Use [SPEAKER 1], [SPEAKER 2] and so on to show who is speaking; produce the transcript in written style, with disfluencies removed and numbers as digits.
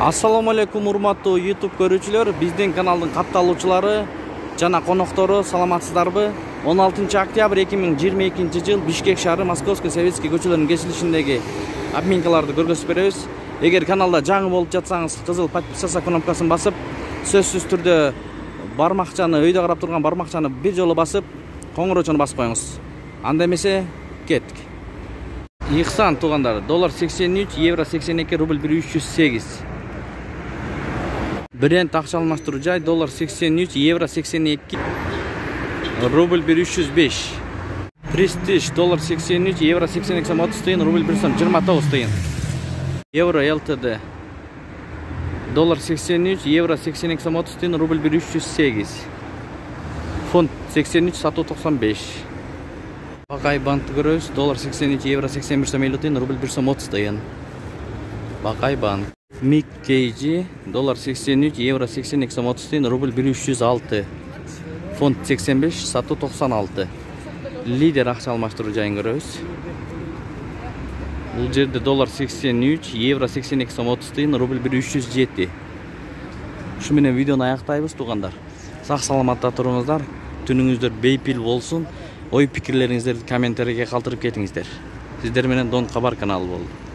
[SPEAKER 1] Assalamu alaikum урматтуу YouTube көрүүчүлөр, биздин каналдын катталуучулары жана коноктору, саламатсыздарбы? 16 октябрь 2022 жыл Бишкек шаары Московский Советский көчөлөрүнүн кесилишиндеги обминкаларды көргөзүп беребиз. Эгер каналда жаңы болуп жатсаңыз, кызыл подписаться кнопкасын басып, сөзсүз түрдө бармакчаны, өйдө карап турган бармакчаны бир жолу басып, коңгуроочуну басып коюңуз. Анда эмесе, кеттик. Ихсан туугандар, доллар 83, евро 82, рубль 1308. Бренд акча алмаштыруу жай доллар 83, евро 82, рубль 1305. Престиж доллар 83, евро 82 сом 30 тыйын, рубль 1 сом 29 тыйын. Евро ЛТД доллар 83, евро 82 сом 30 тыйын, рубль 1308. Фунт 83, сатуу 95. Бакай банкты көрөбүз, доллар 83, евро 81 сом 50 тыйын, рубль 1 сом 30 тыйын. Бакай банк. Мик Кейджи доллар 83, евро 82 сом 30 тыйын, рубль 1306. Фунт 85, сатуу 96. Лидер акча алмаштыруу жайын көрөбүз. Бул жерде доллар 83, евро 82 сом 30 тыйын, рубль 1307. Ушу менен видеону аяктайбыз туугандар. Сак саламатта туруңуздар. Түнүңүздөр бейпил болсун. Ой пикирлериңиздерди комментарийге калтырып кетиңиздер. Сиздер менен Дон Кабар каналы болду.